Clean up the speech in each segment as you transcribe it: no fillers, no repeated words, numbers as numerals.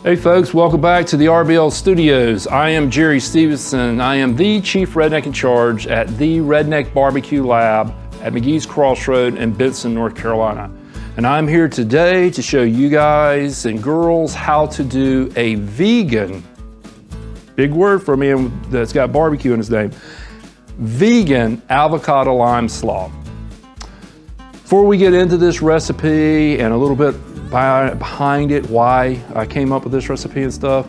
Hey folks, welcome back to the RBL Studios. I am Jerry Stevenson. I am the Chief Redneck in Charge at the Redneck Barbecue Lab at McGee's Crossroad in Benson, North Carolina. And I'm here today to show you guys and girls how to do a vegan, big word for a man that's got barbecue in his name, vegan avocado lime slaw. Before we get into this recipe and a little bit behind it, why I came up with this recipe and stuff,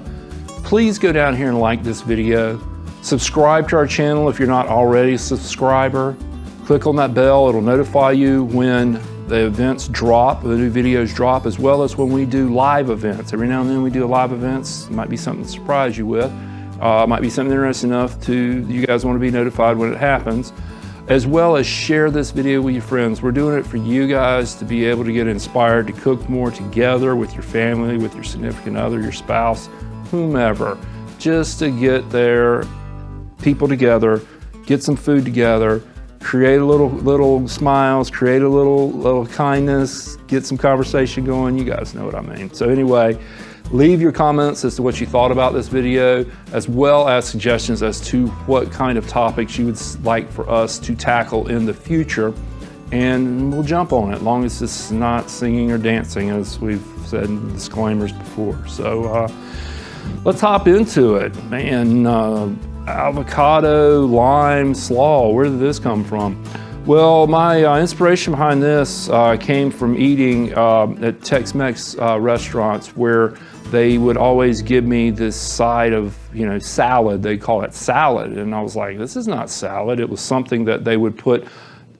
please go down here and like this video. Subscribe to our channel if you're not already a subscriber. Click on that bell, it'll notify you when the events drop, the new videos drop, as well as when we do live events. Every now and then we do live events. It might be something to surprise you with. Might be something interesting enough to you guys want to be notified when it happens. As well as share this video with your friends. We're doing it for you guys to be able to get inspired to cook more together with your family, with your significant other, your spouse, whomever, just to get their people together, get some food together, create a little smiles, create a little kindness, get some conversation going. You guys know what I mean. So anyway, leave your comments as to what you thought about this video, as well as suggestions as to what kind of topics you would like for us to tackle in the future. And we'll jump on it, as long as it's not singing or dancing, as we've said in disclaimers before. So let's hop into it. Man, avocado lime slaw, where did this come from? Well, my inspiration behind this came from eating at Tex-Mex restaurants, where they would always give me this side of, salad. They call it salad. And I was like, this is not salad. It was something that they would put,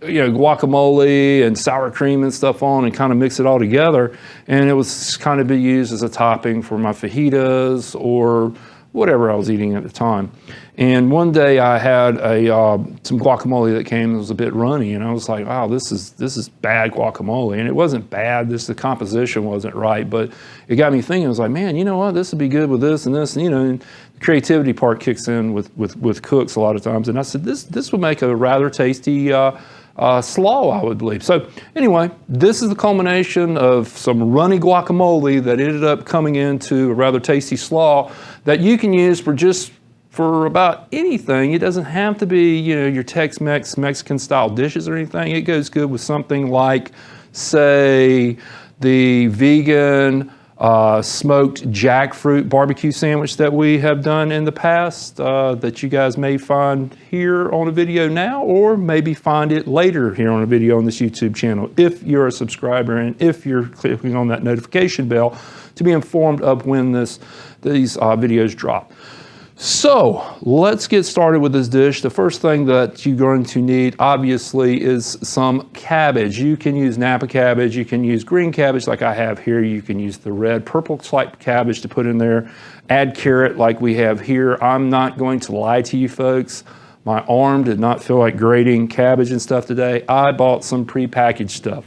guacamole and sour cream and stuff on and kind of mix it all together. And it was kind of be used as a topping for my fajitas or whatever I was eating at the time. And one day I had some guacamole that came. It was a bit runny, and I was like, "Wow, this is bad guacamole." And it wasn't bad. The composition wasn't right, but it got me thinking. I was like, "Man, you know what? This would be good with this and this." And the creativity part kicks in with cooks a lot of times. And I said, "This would make a rather tasty slaw, I would believe." So anyway, this is the culmination of some runny guacamole that ended up coming into a rather tasty slaw that you can use for about anything. It doesn't have to be, your Tex-Mex, Mexican style dishes or anything. It goes good with something like, say, the vegan smoked jackfruit barbecue sandwich that we have done in the past, that you guys may find here on a video now, or maybe find it later here on a video on this YouTube channel, if you're a subscriber and if you're clicking on that notification bell to be informed of when these videos drop. So let's get started with this dish. The first thing that you're going to need, obviously, is some cabbage. You can use Napa cabbage, you can use green cabbage like I have here, you can use the red, purple type cabbage to put in there, add carrot like we have here. I'm not going to lie to you folks, my arm did not feel like grating cabbage and stuff today. I bought some prepackaged stuff.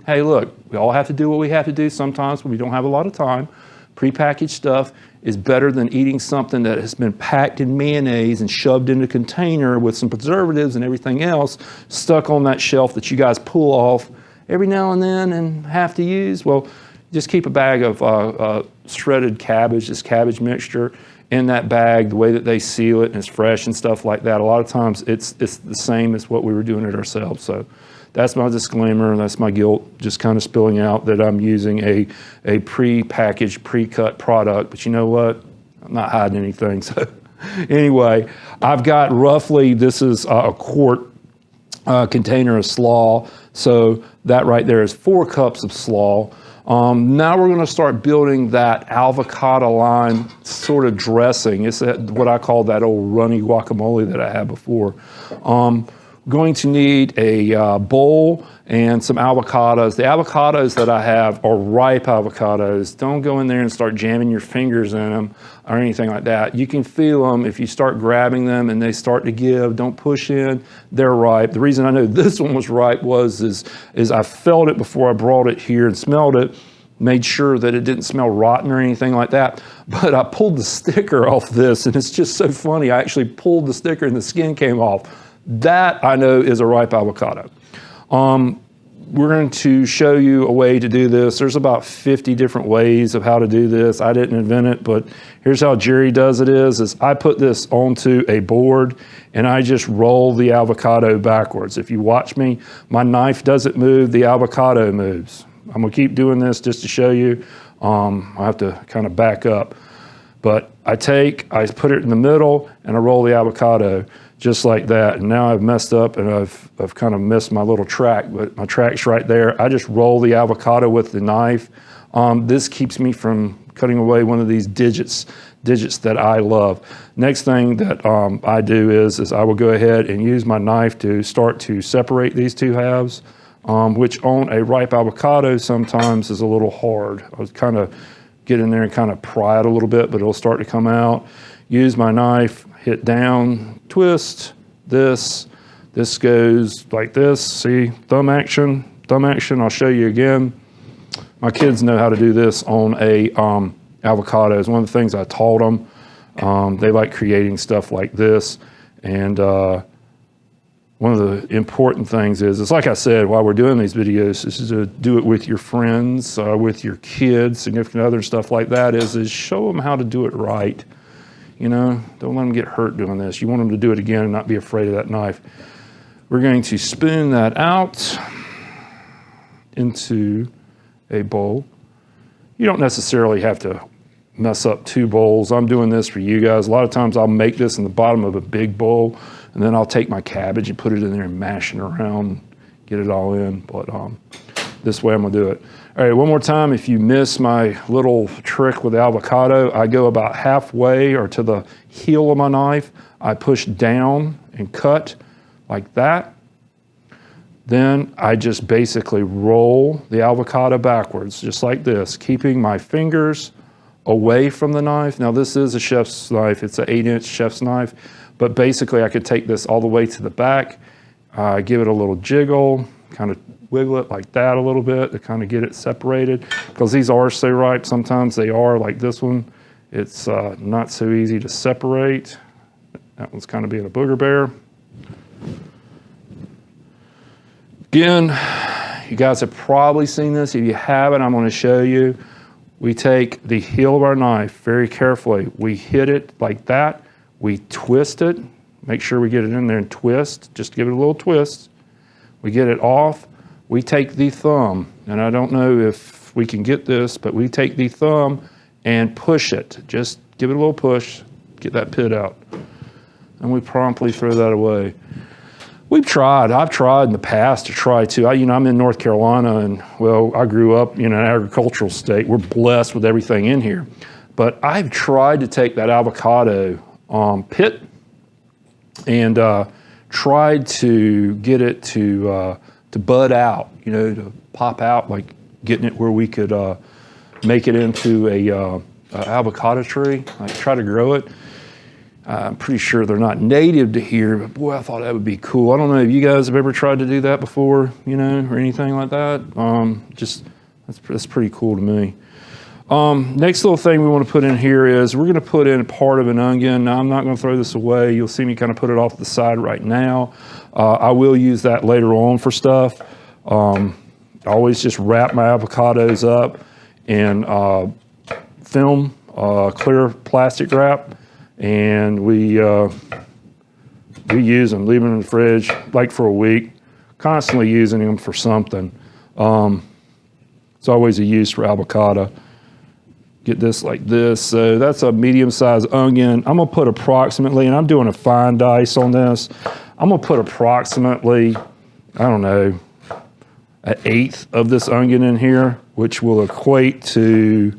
Hey look, we all have to do what we have to do sometimes when we don't have a lot of time. Prepackaged stuff is better than eating something that has been packed in mayonnaise and shoved in a container with some preservatives and everything else stuck on that shelf that you guys pull off every now and then and have to use. Well, just keep a bag of shredded cabbage, this cabbage mixture, in that bag, the way that they seal it, and it's fresh and stuff like that. A lot of times it's the same as what we were doing it ourselves. So that's my disclaimer, that's my guilt, just kind of spilling out that I'm using a pre-packaged, pre-cut product. But you know what? I'm not hiding anything. So anyway, I've got roughly, this is a quart container of slaw. So that right there is 4 cups of slaw. Now we're gonna start building that avocado lime sort of dressing. It's what I call that old runny guacamole that I had before. Going to need a bowl and some avocados. The avocados that I have are ripe avocados. Don't go in there and start jamming your fingers in them or anything like that. You can feel them if you start grabbing them and they start to give. Don't push in, they're ripe. The reason I know this one was ripe is I felt it before I brought it here and smelled it, made sure that it didn't smell rotten or anything like that. But I pulled the sticker off this, and it's just so funny. I actually pulled the sticker and the skin came off. That I know is a ripe avocado. we're going to show you a way to do this. There's about 50 different ways of how to do this. I didn't invent it, but here's how Jerry does it is I put this onto a board and I just roll the avocado backwards. If you watch me, my knife doesn't move, the avocado moves. I'm gonna keep doing this just to show you. I have to kind of back up. But I put it in the middle and I roll the avocado just like that. And now I've messed up and I've kind of missed my little track, but my track's right there. I just roll the avocado with the knife. This keeps me from cutting away one of these digits that I love. Next thing that I do is I will go ahead and use my knife to start to separate these two halves, which on a ripe avocado sometimes is a little hard. I was kind of get in there and kind of pry it a little bit, but it'll start to come out. Use my knife, hit down, twist this. This goes like this. See, thumb action. I'll show you again. My kids know how to do this on a avocado. It's one of the things I taught them. They like creating stuff like this. And one of the important things is, it's like I said, while we're doing these videos, is to do it with your friends, with your kids, significant other, stuff like that, is show them how to do it right. You know, don't let them get hurt doing this. You want them to do it again and not be afraid of that knife. We're going to spoon that out into a bowl. You don't necessarily have to mess up 2 bowls. I'm doing this for you guys. A lot of times I'll make this in the bottom of a big bowl, and then I'll take my cabbage and put it in there and mash it around, get it all in. But this way I'm gonna do it. All right, one more time. If you miss my little trick with the avocado, I go about halfway or to the heel of my knife. I push down and cut like that. Then I just basically roll the avocado backwards, just like this, keeping my fingers away from the knife. Now this is a chef's knife. It's an 8-inch chef's knife, but basically I could take this all the way to the back, give it a little jiggle, kind of wiggle it like that a little bit to kind of get it separated. Because these are so ripe, sometimes they are, like this one, it's not so easy to separate. That one's kind of being a booger bear. Again, you guys have probably seen this. If you haven't, I'm going to show you. We take the heel of our knife very carefully. We hit it like that. We twist it. Make sure we get it in there and twist. Just give it a little twist. We get it off. We take the thumb, and I don't know if we can get this, but we take the thumb and push it. Just give it a little push, get that pit out. And we promptly throw that away. I've tried in the past to try to. I'm in North Carolina, and well, I grew up in an agricultural state. We're blessed with everything in here. But I've tried to take that avocado pit and tried to get it to bud out, to pop out, like getting it where we could make it into a avocado tree, like try to grow it. I'm pretty sure they're not native to here, but boy, I thought that would be cool. I don't know if you guys have ever tried to do that before, or anything like that. That's pretty cool to me. Next little thing we want to put in here is we're going to put in part of an onion. Now, I'm not going to throw this away. You'll see me kind of put it off to the side right now. I will use that later on for stuff. I always just wrap my avocados up in film, clear plastic wrap. And we use them, leave them in the fridge, like for a week, constantly using them for something. It's always a use for avocado. Get this like this. So that's a medium-sized onion. I'm gonna put approximately, and I'm doing a fine dice on this, I'm gonna put approximately, I don't know, 1/8 of this onion in here, which will equate to,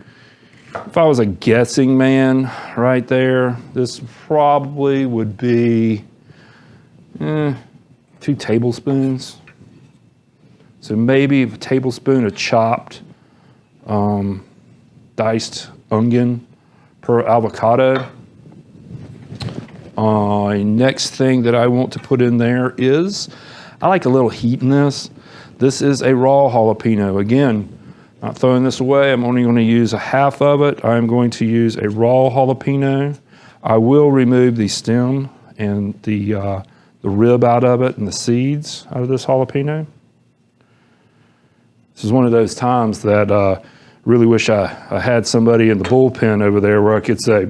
if I was a guessing man right there, this probably would be 2 tablespoons. So maybe a tablespoon of chopped diced onion per avocado. Next thing that I want to put in there is, I like a little heat in this. This is a raw jalapeno. Again, not throwing this away. I'm only going to use a half of it. I'm going to use a raw jalapeno. I will remove the stem and the rib out of it and the seeds out of this jalapeno. This is one of those times that really wish I had somebody in the bullpen over there where I could say,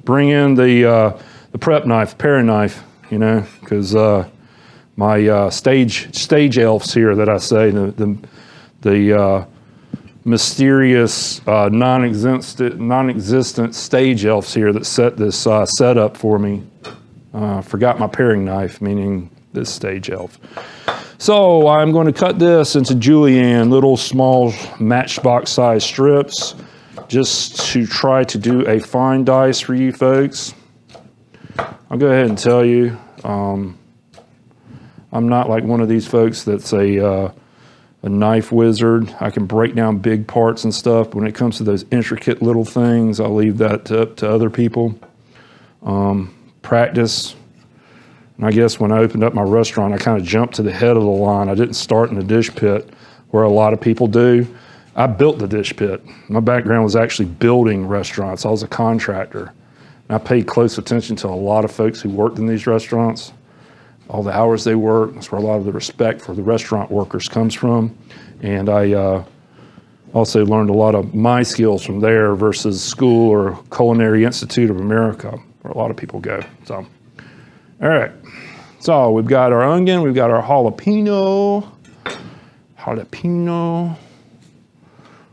bring in the prep knife, paring knife, you know, because my stage elves here that I say, the mysterious non-existent stage elves here that set this setup for me forgot my paring knife, meaning this stage elf. So I'm going to cut this into julienne, little small matchbox size strips, just to try to do a fine dice for you folks. I'll go ahead and tell you, I'm not like one of these folks that's a knife wizard. I can break down big parts and stuff, but when it comes to those intricate little things, I'll leave that up to other people. Practice. And I guess when I opened up my restaurant, I kind of jumped to the head of the line. I didn't start in the dish pit where a lot of people do. I built the dish pit. My background was actually building restaurants. I was a contractor. And I paid close attention to a lot of folks who worked in these restaurants, all the hours they work. That's where a lot of the respect for the restaurant workers comes from. And I also learned a lot of my skills from there versus school or Culinary Institute of America, where a lot of people go. So, all right. So we've got our onion, we've got our jalapeno.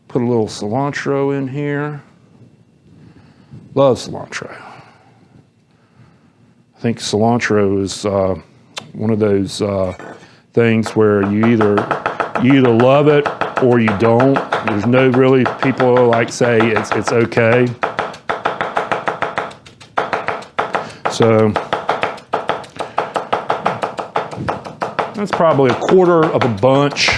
Put a little cilantro in here. Love cilantro. I think cilantro is one of those things where you either love it or you don't. There's no really people like say it's okay. So that's probably a quarter of a bunch.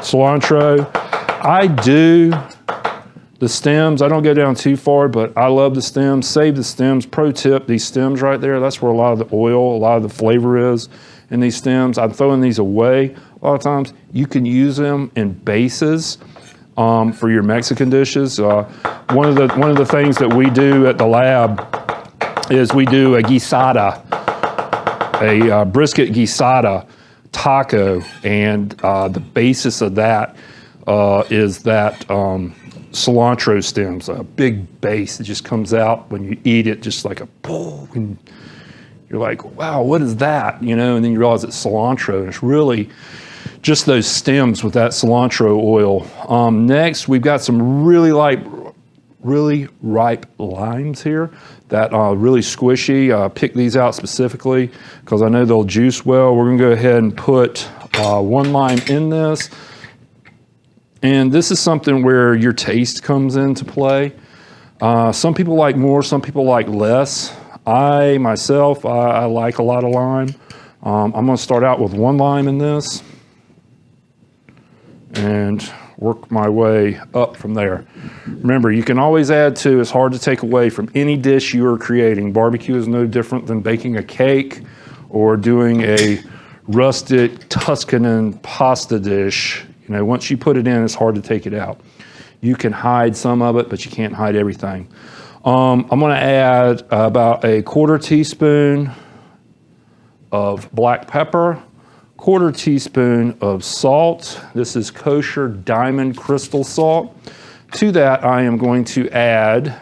Cilantro. I do the stems. I don't go down too far, but I love the stems. Save the stems. Pro tip, these stems right there, that's where a lot of the oil, a lot of the flavor is in these stems. I'm throwing these away a lot of times. You can use them in bases for your Mexican dishes. One of the things that we do at the lab is we do a guisada, a brisket guisada taco, and the basis of that is that cilantro stems, a big base that just comes out when you eat it, just like a boom, and you're like, wow, what is that? You know, and then you realize it's cilantro, and it's really just those stems with that cilantro oil. Next, we've got some really ripe limes here that are really squishy. Pick these out specifically because I know they'll juice well. We're gonna go ahead and put one lime in this. And this is something where your taste comes into play. Some people like more, some people like less. I like a lot of lime. I'm gonna start out with one lime in this and work my way up from there. Remember, you can always add to. It's hard to take away from any dish you are creating. Barbecue is no different than baking a cake or doing a rustic Tuscan pasta dish. You know, once you put it in, it's hard to take it out. You can hide some of it, but you can't hide everything. I'm gonna add about a quarter teaspoon of black pepper, quarter teaspoon of salt. This is kosher diamond crystal salt. To that, I am going to add,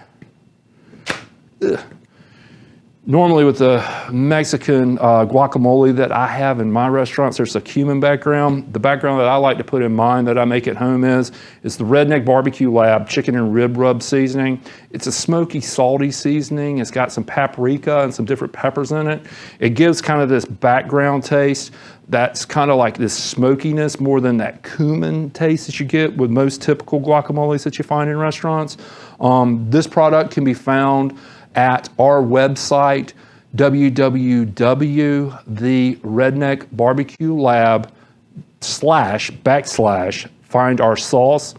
normally with the Mexican guacamole that I have in my restaurants, there's a cumin background. The background that I like to put in mine that I make at home is the Redneck Barbecue Lab chicken and rib rub seasoning. It's a smoky, salty seasoning. It's got some paprika and some different peppers in it. It gives kind of this background taste that's kind of like this smokiness more than that cumin taste that you get with most typical guacamoles that you find in restaurants. This product can be found at our website, www.theredneckbarbecuelab/ find our sauce.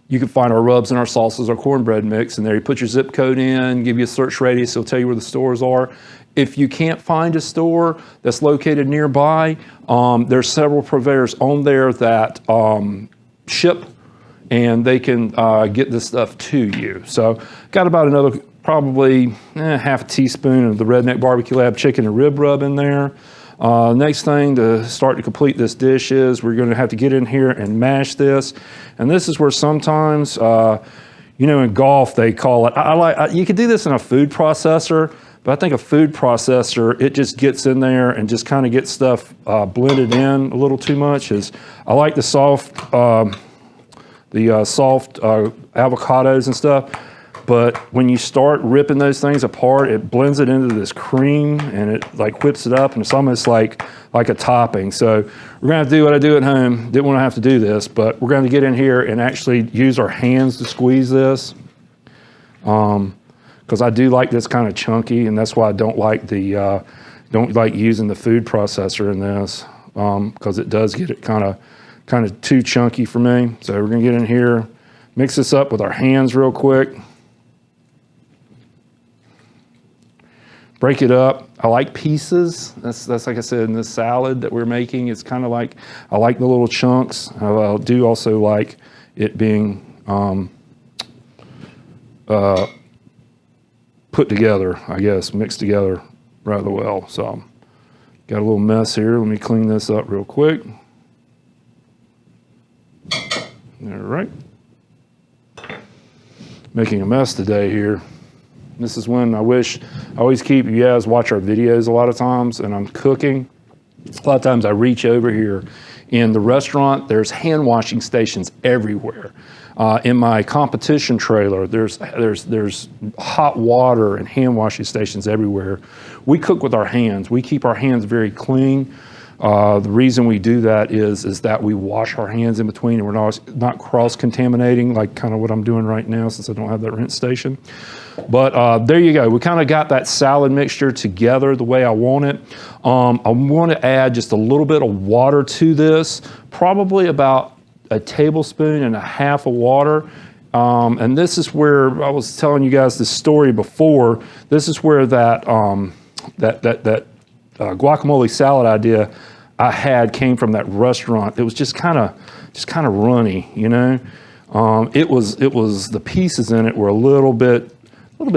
You can find our rubs and our sauces, our cornbread mix, and there you put your zip code in, give you a search radius, it'll tell you where the stores are. If you can't find a store that's located nearby, there's several purveyors on there that ship, and they can get this stuff to you. So got about another probably half a teaspoon of the Redneck Barbecue Lab chicken and rib rub in there. Next thing to start to complete this dish is we're going to have to get in here and mash this. And this is where sometimes, you know, in golf they call it, you could do this in a food processor, but I think a food processor, it just gets in there and just kind of gets stuff blended in a little too much. I like the soft avocados and stuff. But when you start ripping those things apart, it blends it into this cream and it like whips it up, and it's almost like a topping. So we're gonna have to do what I do at home. Didn't want to have to do this, but we're gonna get in here and actually use our hands to squeeze this. Because I do like this kind of chunky, and that's why I don't like using the food processor in this, because it does get it kind of too chunky for me. So we're gonna get in here, mix this up with our hands real quick. Break it up. I like pieces. That's like I said, in this salad that we're making, it's kind of like, I like the little chunks. I do also like it being put together, I guess, mixed together rather well. So got a little mess here. Let me clean this up real quick. All right. Making a mess today here. This is when I always keep, you guys watch our videos a lot of times, and I'm cooking. A lot of times I reach over here. In the restaurant, there's hand washing stations everywhere. In my competition trailer, there's hot water and hand washing stations everywhere. We cook with our hands. We keep our hands very clean. The reason we do that is that we wash our hands in between, and we're not cross-contaminating, like kind of what I'm doing right now since I don't have that rinse station. But there you go. We kind of got that salad mixture together the way I want it. I want to add just a little bit of water to this, probably about a tablespoon and a half of water. And this is where I was telling you guys this story before. This is where that guacamole salad idea I had came from that restaurant. It was just kind of runny, you know. It was the pieces in it were a little bit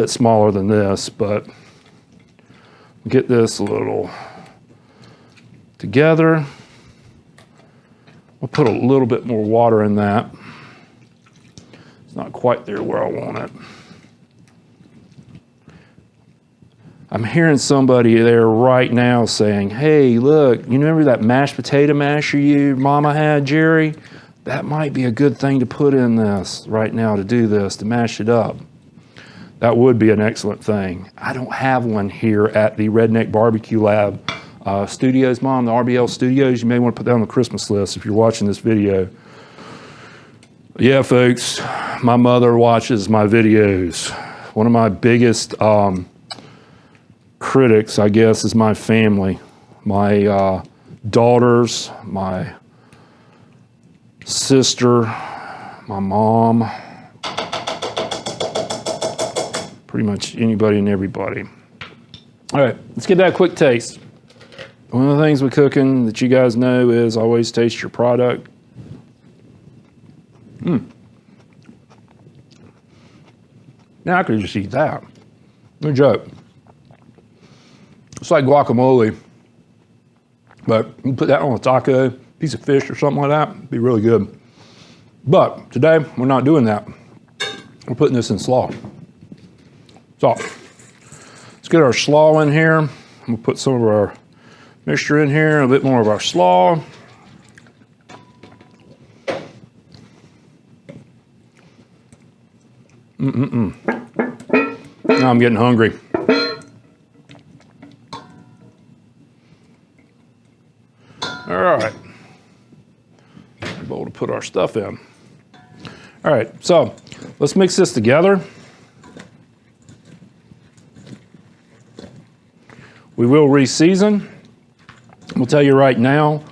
smaller than this, but get this a little together. I'll put a little bit more water in that. It's not quite there where I want it. I'm hearing somebody there right now saying, hey, look, you remember that mashed potato masher your mama had, Jerry? That might be a good thing to put in this right now to do this, to mash it up. That would be an excellent thing. I don't have one here at the Redneck Barbecue Lab studios, Mom, the RBL studios. You may want to put that on the Christmas list if you're watching this video. Yeah, folks, my mother watches my videos. One of my biggest critics, I guess, is my family. My daughters, my sister, my mom, pretty much anybody and everybody. All right, let's get that quick taste. One of the things with cooking that you guys know is always taste your product. Now I could just eat that. No joke. It's like guacamole, but you can put that on a taco, piece of fish or something like that, it'd be really good. But today, we're not doing that. We're putting this in slaw. So, let's get our slaw in here. We'll put some of our mixture in here, a bit more of our slaw. Now I'm getting hungry. All right. Bowl to put our stuff in. All right, so let's mix this together. We will re-season. I'll tell you right now,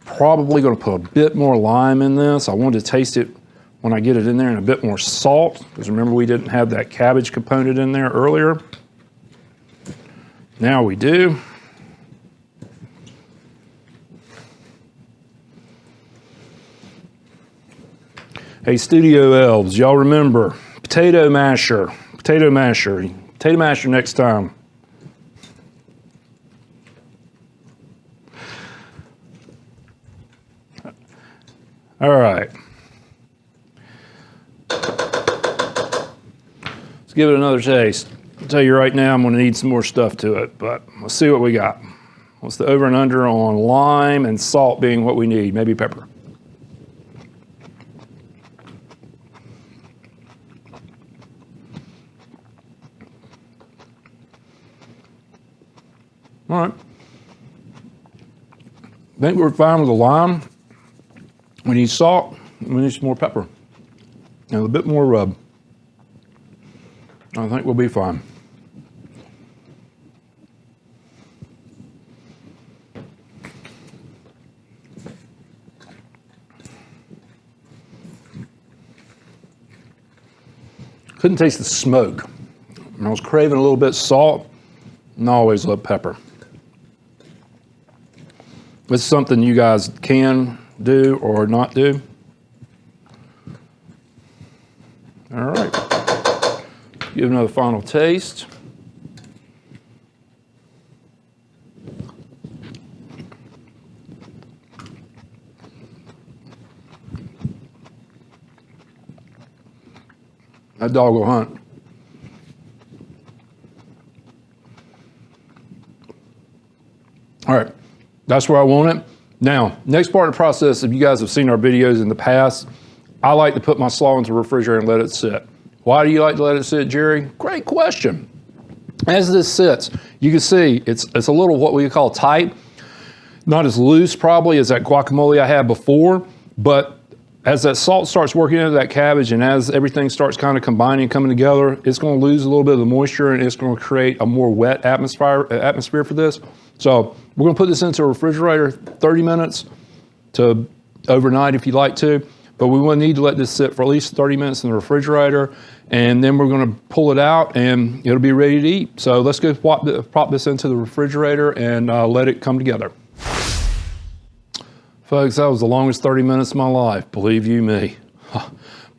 probably gonna put a bit more lime in this. I wanted to taste it when I get it in there, and a bit more salt, because remember we didn't have that cabbage component in there earlier. Now we do. Hey, Studio Elves, y'all remember, potato masher next time. All right. Let's give it another taste. I'll tell you right now, I'm going to need some more stuff to it, but let's see what we got. What's the over and under on lime and salt being what we need? Maybe pepper. All right. I think we're fine with the lime. We need salt. We need some more pepper. And a bit more rub. I think we'll be fine. Couldn't taste the smoke. And I was craving a little bit of salt, and I always love pepper. This is something you guys can do or not do. All right. Give another final taste. That dog will hunt. All right, that's where I want it. Now, next part of the process, if you guys have seen our videos in the past, I like to put my slaw into the refrigerator and let it sit. Why do you like to let it sit, Jerry? Great question. As this sits, you can see it's a little what we call tight. Not as loose probably as that guacamole I had before, but as that salt starts working into that cabbage and as everything starts kind of combining and coming together, it's going to lose a little bit of the moisture and it's going to create a more wet atmosphere for this. So we're going to put this into a refrigerator 30 minutes to overnight if you'd like to, but we will need to let this sit for at least 30 minutes in the refrigerator, and then we're going to pull it out and it'll be ready to eat. So let's go pop this into the refrigerator and let it come together. Folks, that was the longest 30 minutes of my life, believe you me.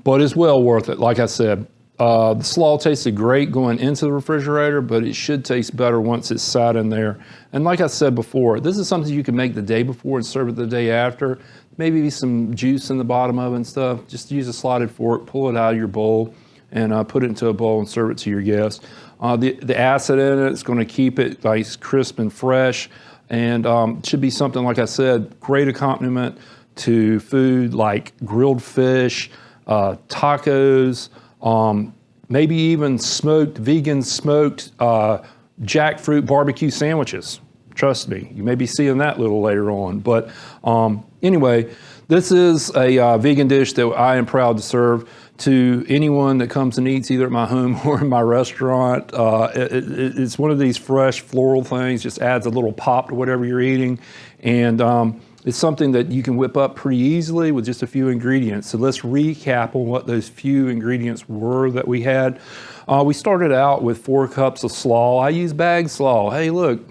But it's well worth it. Like I said, the slaw tasted great going into the refrigerator, but it should taste better once it's sat in there. And like I said before, this is something you can make the day before and serve it the day after. Maybe some juice in the bottom of it and stuff. Just use a slotted fork, pull it out of your bowl, and put it into a bowl and serve it to your guests. The acid in it is going to keep it nice, crisp, and fresh. And it should be something, like I said, great accompaniment to food like grilled fish, tacos, maybe even vegan smoked jackfruit barbecue sandwiches. Trust me, you may be seeing that a little later on. But anyway, this is a vegan dish that I am proud to serve to anyone that comes and eats either at my home or in my restaurant. It's one of these fresh floral things, just adds a little pop to whatever you're eating. And it's something that you can whip up pretty easily with just a few ingredients. So let's recap on what those few ingredients were that we had. We started out with 4 cups of slaw. I use bag slaw. Hey, look,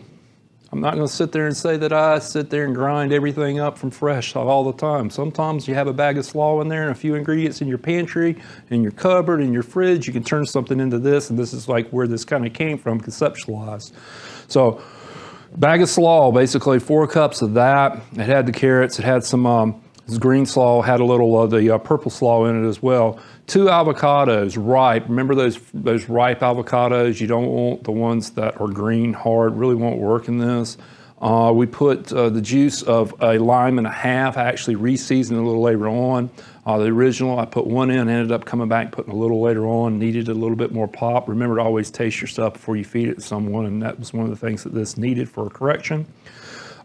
I'm not going to sit there and say that I sit there and grind everything up from fresh all the time. Sometimes you have a bag of slaw in there and a few ingredients in your pantry, in your cupboard, in your fridge. You can turn something into this, and this is like where this kind of came from, conceptualized. So, bag of slaw, basically 4 cups of that. It had the carrots. It had some green slaw, had a little of the purple slaw in it as well. 2 avocados, ripe. Remember those ripe avocados? You don't want the ones that are green, hard, really won't work in this. We put the juice of a lime and a half. I actually re-seasoned a little later on. The original, I put 1 in, ended up coming back, putting a little later on, needed a little bit more pop. Remember to always taste your stuff before you feed it to someone, and that was one of the things that this needed for a correction.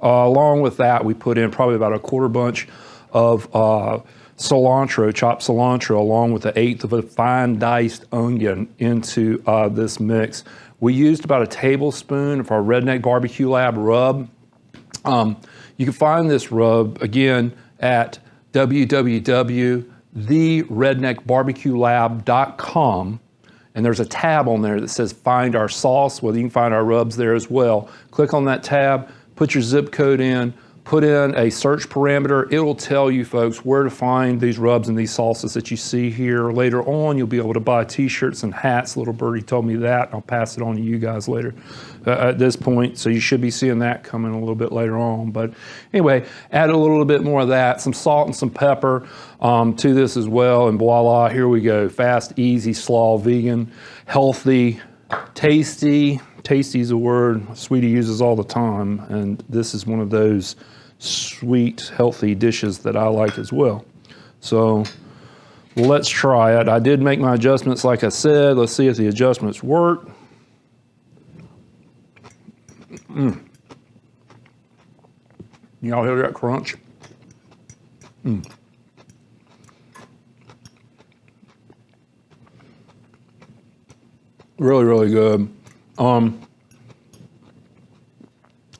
Along with that, we put in probably about a 1/4 bunch of cilantro, chopped cilantro, along with 1/8 of a fine diced onion into this mix. We used about a tablespoon of our Redneck Barbecue Lab rub. You can find this rub again at www.theredneckbarbecuelab.com, and there's a tab on there that says Find Our Sauce. Well, you can find our rubs there as well. Click on that tab, put your zip code in, put in a search parameter. It will tell you folks where to find these rubs and these sauces that you see here. Later on, you'll be able to buy t-shirts and hats. Little Birdie told me that. I'll pass it on to you guys later at this point. So you should be seeing that coming a little bit later on. But anyway, add a little bit more of that, some salt and some pepper to this as well. And voila, here we go. Fast, easy, slaw, vegan, healthy, tasty. Tasty is a word Sweetie uses all the time, and this is one of those sweet, healthy dishes that I like as well. So let's try it. I did make my adjustments like I said. Let's see if the adjustments work. Y'all hear that crunch? Really, really good.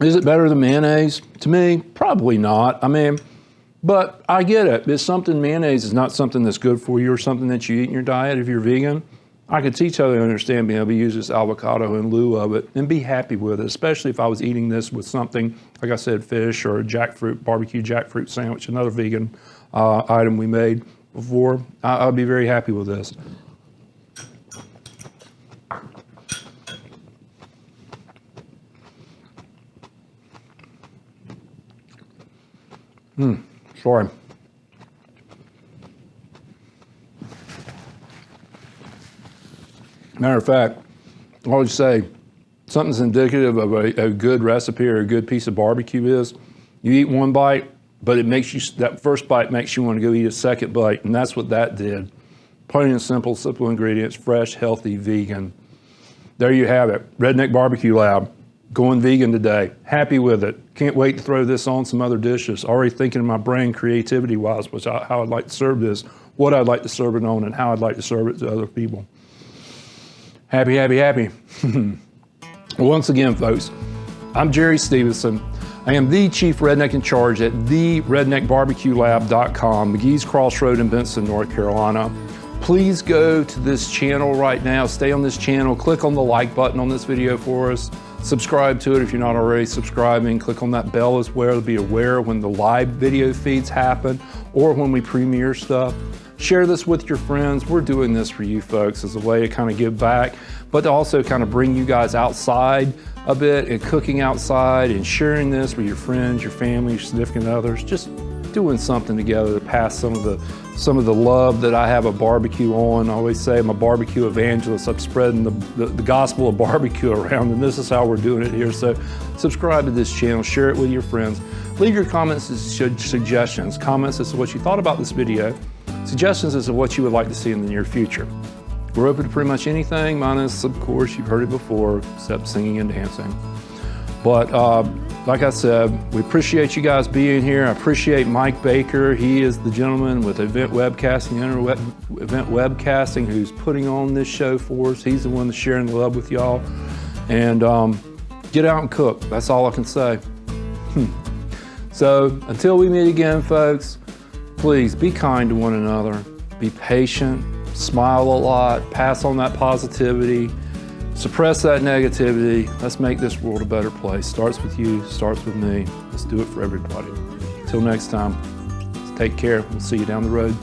Is it better than mayonnaise? To me, probably not. I mean, but I get it. It's something, mayonnaise is not something that's good for you or something that you eat in your diet if you're vegan. I could totally understand being able to use this avocado in lieu of it and be happy with it, especially if I was eating this with something, like I said, fish or a jackfruit, barbecue jackfruit sandwich, another vegan item we made before. I'd be very happy with this. Sorry. Matter of fact, I always say something's indicative of a good recipe or a good piece of barbecue is you eat one bite, but it makes you, that first bite makes you want to go eat a second bite, and that's what that did. Plain and simple ingredients, fresh, healthy, vegan. There you have it, Redneck Barbecue Lab. Going vegan today, happy with it. Can't wait to throw this on some other dishes. Already thinking in my brain creativity-wise, how I'd like to serve this, what I'd like to serve it on, and how I'd like to serve it to other people. Happy, happy, happy. Once again, folks, I'm Jerry Stevenson. I am the Chief Redneck in Charge at theredneckbarbecuelab.com, McGee's Crossroad in Benson, North Carolina. Please go to this channel right now, stay on this channel, click on the like button on this video for us. Subscribe to it if you're not already subscribing. Click on that bell as well to be aware when the live video feeds happen or when we premiere stuff. Share this with your friends. We're doing this for you folks as a way to kind of give back, but to also kind of bring you guys outside a bit and cooking outside and sharing this with your friends, your family, your significant others. Just doing something together to pass some of the love that I have a barbecue on. I always say I'm a barbecue evangelist. I'm spreading the gospel of barbecue around, and this is how we're doing it here. So subscribe to this channel, share it with your friends. Leave your comments and suggestions. Comments as to what you thought about this video. Suggestions as to what you would like to see in the near future. We're open to pretty much anything, minus, of course, you've heard it before, except singing and dancing. But like I said, we appreciate you guys being here. I appreciate Mike Baker. He is the gentleman with Event Webcasting, Event Webcasting, who's putting on this show for us. He's the one that's sharing the love with y'all. And get out and cook. That's all I can say. So until we meet again, folks, please be kind to one another. Be patient. Smile a lot. Pass on that positivity. Suppress that negativity. Let's make this world a better place. Starts with you, starts with me. Let's do it for everybody. Until next time, take care. We'll see you down the road.